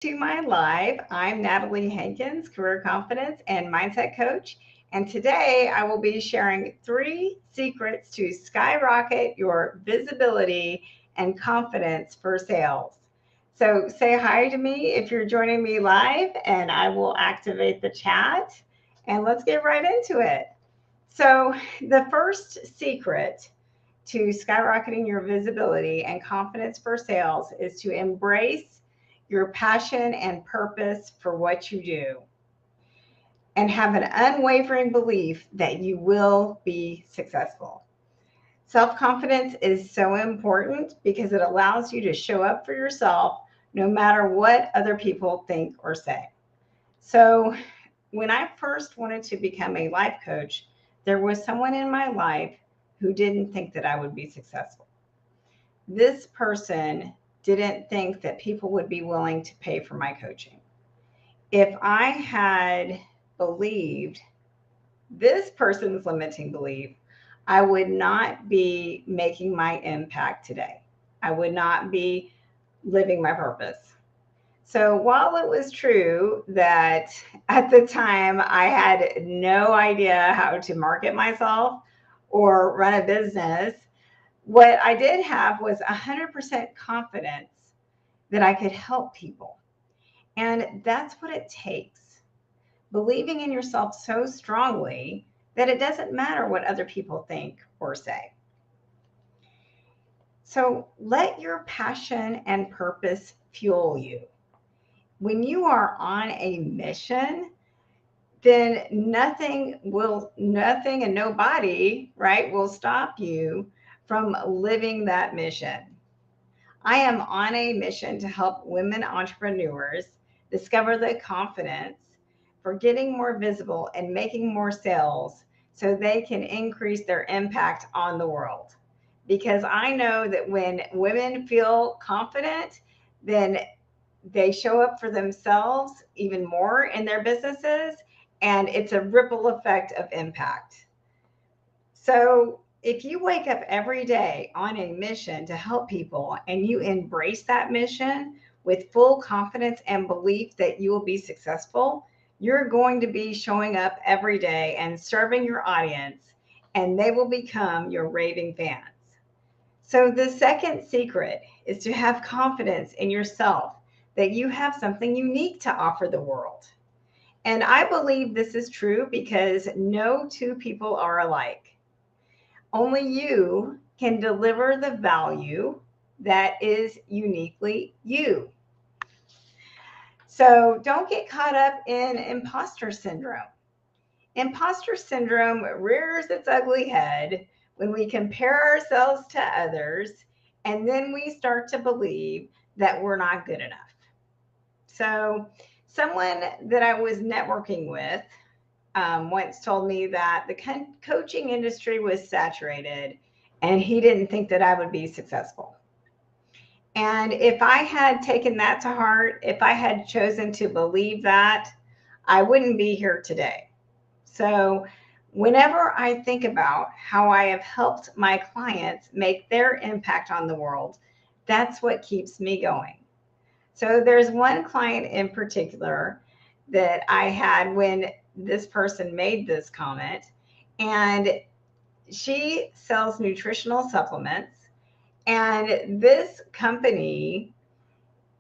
to my live. I'm Natalie Hankins, career confidence and mindset coach. And today I will be sharing 3 secrets to skyrocket your visibility and confidence for sales. So say hi to me if you're joining me live, and I will activate the chat. And let's get right into it. So, the first secret to skyrocketing your visibility and confidence for sales is to embrace your passion and purpose for what you do and have an unwavering belief that you will be successful. Self confidence is so important because it allows you to show up for yourself no matter what other people think or say. So, when I first wanted to become a life coach, there was someone in my life who didn't think that I would be successful. This person didn't think that people would be willing to pay for my coaching. If I had believed this person's limiting belief, I would not be making my impact today. I would not be living my purpose. So while it was true that at the time I had no idea how to market myself or run a business, what I did have was 100% confidence that I could help people. And that's what it takes. Believing in yourself so strongly that it doesn't matter what other people think or say. So let your passion and purpose fuel you. When you are on a mission, then nothing and nobody, right, will stop you from living that mission. I am on a mission to help women entrepreneurs discover the confidence for getting more visible and making more sales so they can increase their impact on the world. Because I know that when women feel confident, then they show up for themselves even more in their businesses, and it's a ripple effect of impact. So, if you wake up every day on a mission to help people and you embrace that mission with full confidence and belief that you will be successful, you're going to be showing up every day and serving your audience, and they will become your raving fans. So, the second secret is to have confidence in yourself that you have something unique to offer the world. And I believe this is true because no two people are alike. Only you can deliver the value that is uniquely you. So don't get caught up in imposter syndrome. Imposter syndrome rears its ugly head when we compare ourselves to others and then we start to believe that we're not good enough. So, someone that I was networking with once told me that the coaching industry was saturated and he didn't think that I would be successful. And if I had taken that to heart, if I had chosen to believe that, I wouldn't be here today. So, whenever I think about how I have helped my clients make their impact on the world, that's what keeps me going. So there's one client in particular that I had when this person made this comment, and she sells nutritional supplements. And this company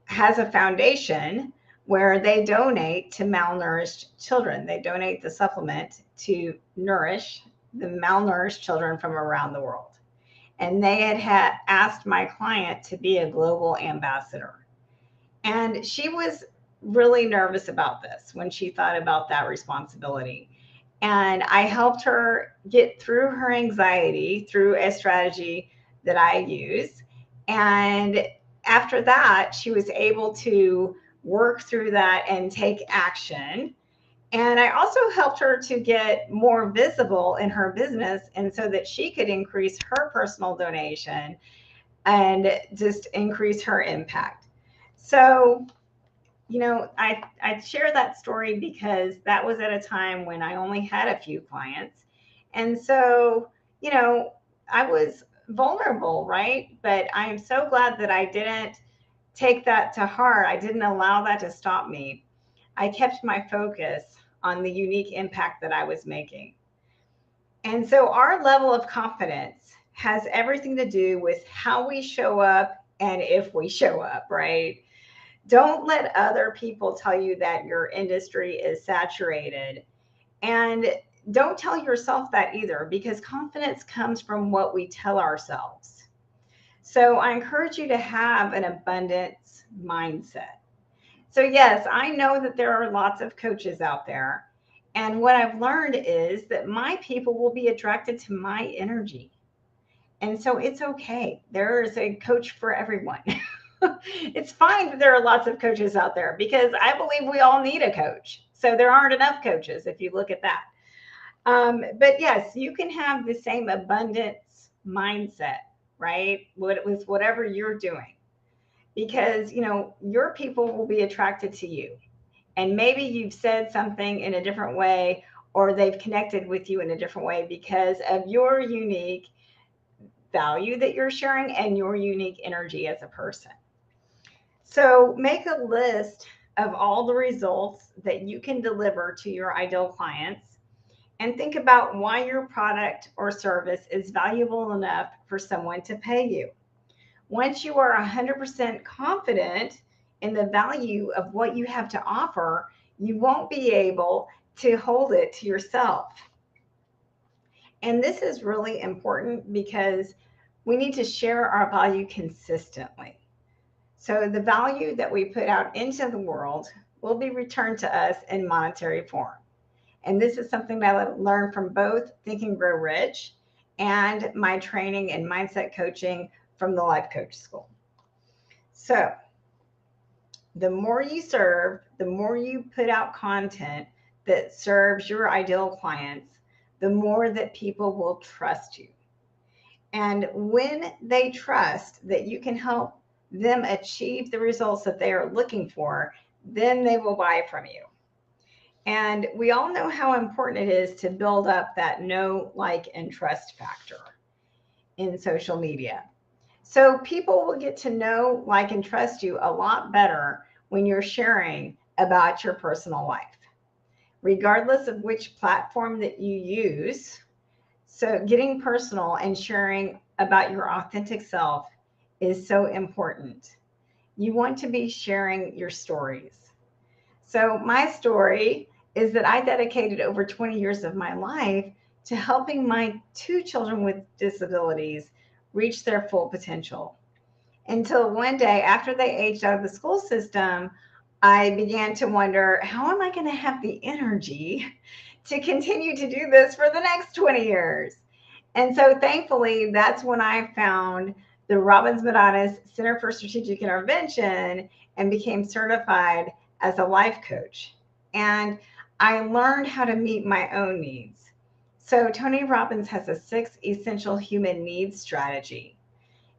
has a foundation where they donate to malnourished children. They donate the supplement to nourish the malnourished children from around the world. And they had asked my client to be a global ambassador. And she was really nervous about this when she thought about that responsibility. And I helped her get through her anxiety through a strategy that I use. And after that, she was able to work through that and take action. And I also helped her to get more visible in her business and so that she could increase her personal donation and just increase her impact. So, I share that story because that was at a time when I only had a few clients. And so, you know, I was vulnerable, right? But I am so glad that I didn't take that to heart. I didn't allow that to stop me. I kept my focus on the unique impact that I was making. And so our level of confidence has everything to do with how we show up and if we show up, right? Don't let other people tell you that your industry is saturated. And don't tell yourself that either, because confidence comes from what we tell ourselves. So I encourage you to have an abundance mindset. So, yes, I know that there are lots of coaches out there. And what I've learned is that my people will be attracted to my energy. And so it's okay. There is a coach for everyone. It's fine that there are lots of coaches out there because I believe we all need a coach. So there aren't enough coaches if you look at that. But yes, you can have the same abundance mindset, right? With whatever you're doing, because your people will be attracted to you. And maybe you've said something in a different way, or they've connected with you in a different way because of your unique value that you're sharing and your unique energy as a person. So make a list of all the results that you can deliver to your ideal clients and think about why your product or service is valuable enough for someone to pay you. Once you are 100% confident in the value of what you have to offer, you won't be able to hold it to yourself. And this is really important because we need to share our value consistently. So the value that we put out into the world will be returned to us in monetary form. And this is something that I learned from both Think and Grow Rich and my training and mindset coaching from the Life Coach School. So the more you serve, the more you put out content that serves your ideal clients, the more that people will trust you. And when they trust that you can help them achieve the results that they are looking for, then they will buy from you. And we all know how important it is to build up that know, like, and trust factor in social media. So people will get to know, like, and trust you a lot better when you're sharing about your personal life, regardless of which platform that you use. So getting personal and sharing about your authentic self is so important. You want to be sharing your stories. So my story is that I dedicated over 20 years of my life to helping my 2 children with disabilities reach their full potential. Until one day, after they aged out of the school system, I began to wonder, how am I going to have the energy to continue to do this for the next 20 years? And so thankfully, that's when I found the Robbins Madanes Center for Strategic Intervention and became certified as a life coach. And I learned how to meet my own needs. So Tony Robbins has a 6 essential human needs strategy.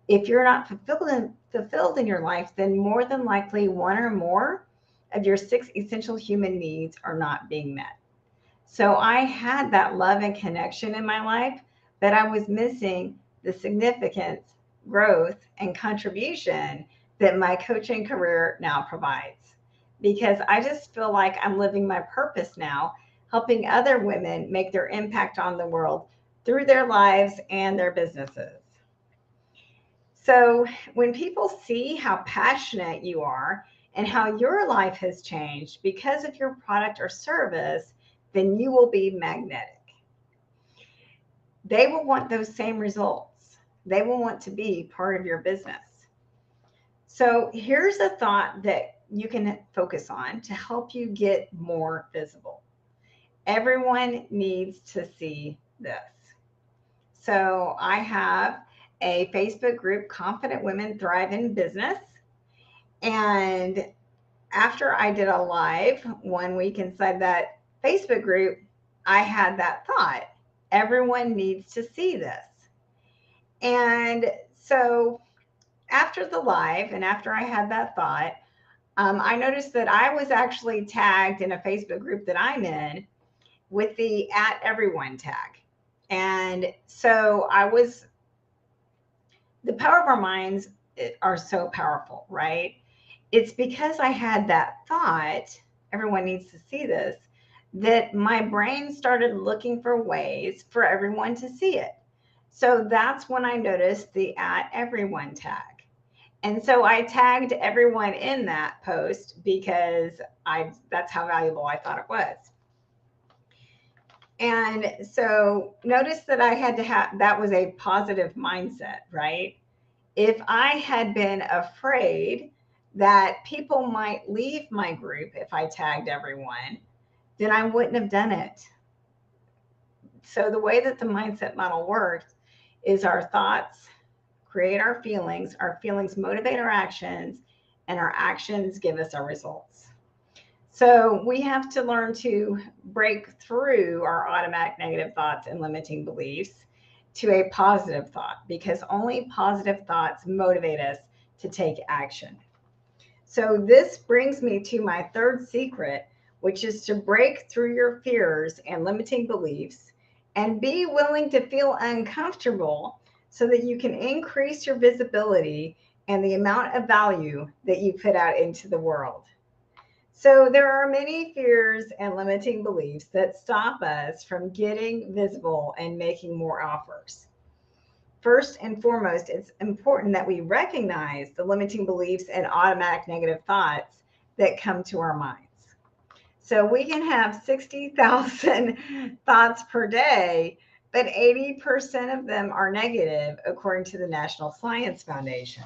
If you're not fulfilled in your life, then more than likely one or more of your 6 essential human needs are not being met. So I had that love and connection in my life, but I was missing the significance, growth, and contribution that my coaching career now provides. Because I just feel like I'm living my purpose now, helping other women make their impact on the world through their lives and their businesses. So when people see how passionate you are and how your life has changed because of your product or service, then you will be magnetic. They will want those same results. They will want to be part of your business. So here's a thought that you can focus on to help you get more visible. Everyone needs to see this. So I have a Facebook group, Confident Women Thrive in Business. And after I did a live one week inside that Facebook group, I had that thought. Everyone needs to see this. And so after the live and after I had that thought, I noticed that I was actually tagged in a Facebook group that I'm in with the @everyone tag. And so the power of our minds are so powerful, right? It's because I had that thought, everyone needs to see this, that my brain started looking for ways for everyone to see it. So that's when I noticed the at everyone tag. And so I tagged everyone in that post because that's how valuable I thought it was. And so notice that I had to have, that was a positive mindset, right? If I had been afraid that people might leave my group if I tagged everyone, then I wouldn't have done it. So the way that the mindset model works is our thoughts create our feelings motivate our actions, and our actions give us our results. So we have to learn to break through our automatic negative thoughts and limiting beliefs to a positive thought, because only positive thoughts motivate us to take action. So this brings me to my third secret, which is to break through your fears and limiting beliefs and be willing to feel uncomfortable so that you can increase your visibility and the amount of value that you put out into the world. So there are many fears and limiting beliefs that stop us from getting visible and making more offers. First and foremost, it's important that we recognize the limiting beliefs and automatic negative thoughts that come to our minds. So we can have 60,000 thoughts per day, but 80% of them are negative, according to the National Science Foundation.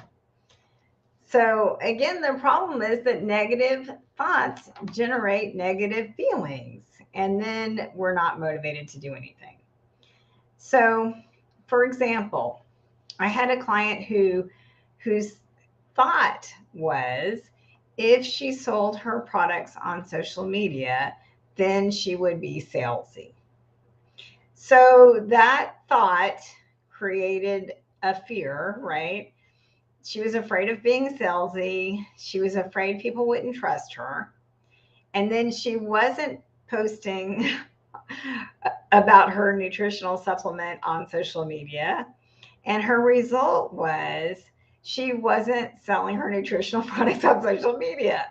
So again, the problem is that negative thoughts generate negative feelings, and then we're not motivated to do anything. So, for example, I had a client whose thought was if she sold her products on social media, then she would be salesy. So that thought created a fear, right? She was afraid of being salesy. She was afraid people wouldn't trust her. And then she wasn't posting about her nutritional supplement on social media. And her result was she wasn't selling her nutritional products on social media.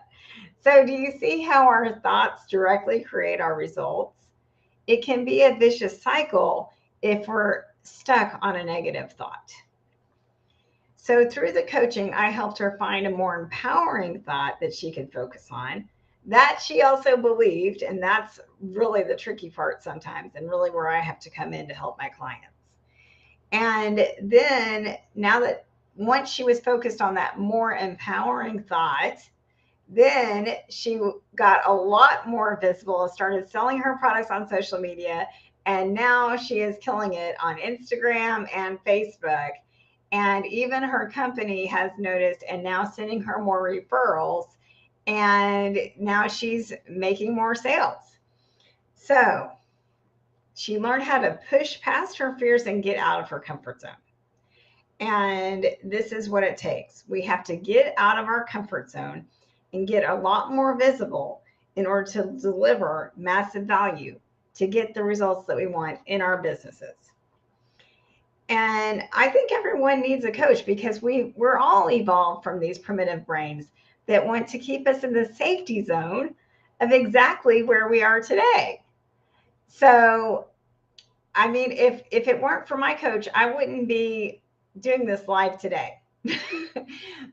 So, do you see how our thoughts directly create our results? It can be a vicious cycle if we're stuck on a negative thought. So, through the coaching, I helped her find a more empowering thought that she could focus on, that she also believed. And that's really the tricky part sometimes, and really where I have to come in to help my clients. And then, now that once she was focused on that more empowering thought, then she got a lot more visible, started selling her products on social media, and now she is killing it on Instagram and Facebook. And even her company has noticed and now sending her more referrals. And now she's making more sales. So she learned how to push past her fears and get out of her comfort zone. And this is what it takes. We have to get out of our comfort zone and get a lot more visible in order to deliver massive value to get the results that we want in our businesses. And I think everyone needs a coach, because we're all evolved from these primitive brains that want to keep us in the safety zone of exactly where we are today. So, I mean, if it weren't for my coach, I wouldn't be doing this live today.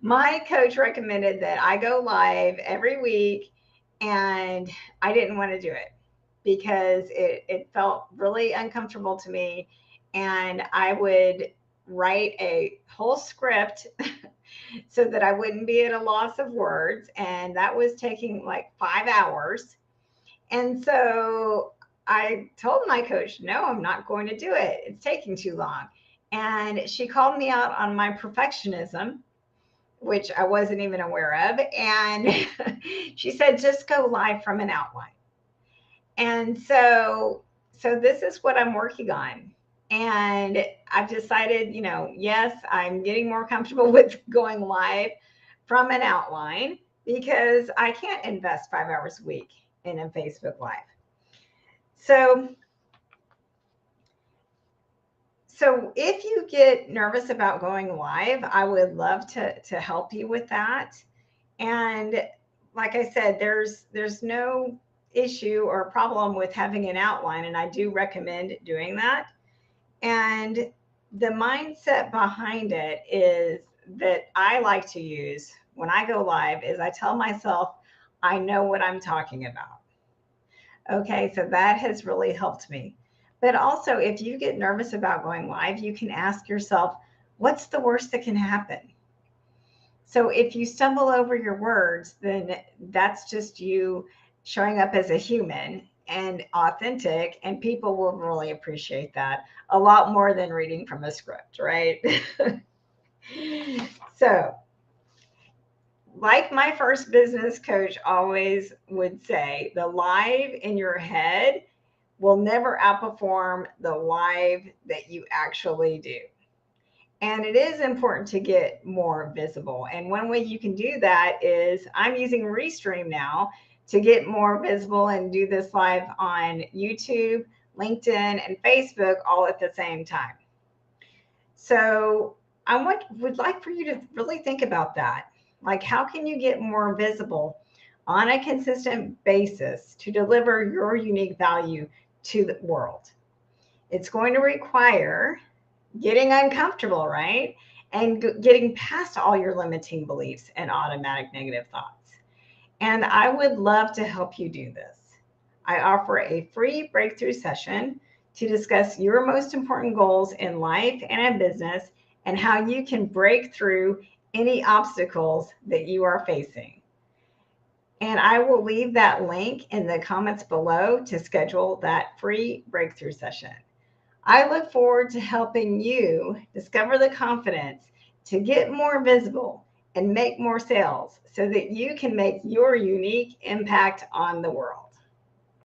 My coach recommended that I go live every week, and I didn't want to do it because it felt really uncomfortable to me. And I would write a whole script so that I wouldn't be at a loss of words. And that was taking like 5 hours. And so I told my coach, no, I'm not going to do it. It's taking too long. And she called me out on my perfectionism, which I wasn't even aware of. And she said, just go live from an outline. And so this is what I'm working on. And I've decided, yes, I'm getting more comfortable with going live from an outline, because I can't invest 5 hours a week in a Facebook Live. So if you get nervous about going live, I would love to help you with that. And like I said, there's no issue or problem with having an outline, and I do recommend doing that. And the mindset behind it is that I like to use when I go live is I tell myself I know what I'm talking about. Okay, so that has really helped me. But also, if you get nervous about going live, you can ask yourself, what's the worst that can happen? So if you stumble over your words, then that's just you showing up as a human and authentic, and people will really appreciate that a lot more than reading from a script, right? So, like my first business coach always would say, the live in your head will never outperform the live that you actually do. And it is important to get more visible. And one way you can do that is I'm using Restream now to get more visible and do this live on YouTube, LinkedIn, and Facebook all at the same time. So would like for you to really think about that. Like, how can you get more visible on a consistent basis to deliver your unique value to the world? It's going to require getting uncomfortable, right? And getting past all your limiting beliefs and automatic negative thoughts. And I would love to help you do this. I offer a free breakthrough session to discuss your most important goals in life and in business and how you can break through any obstacles that you are facing. And I will leave that link in the comments below to schedule that free breakthrough session. I look forward to helping you discover the confidence to get more visible and make more sales so that you can make your unique impact on the world.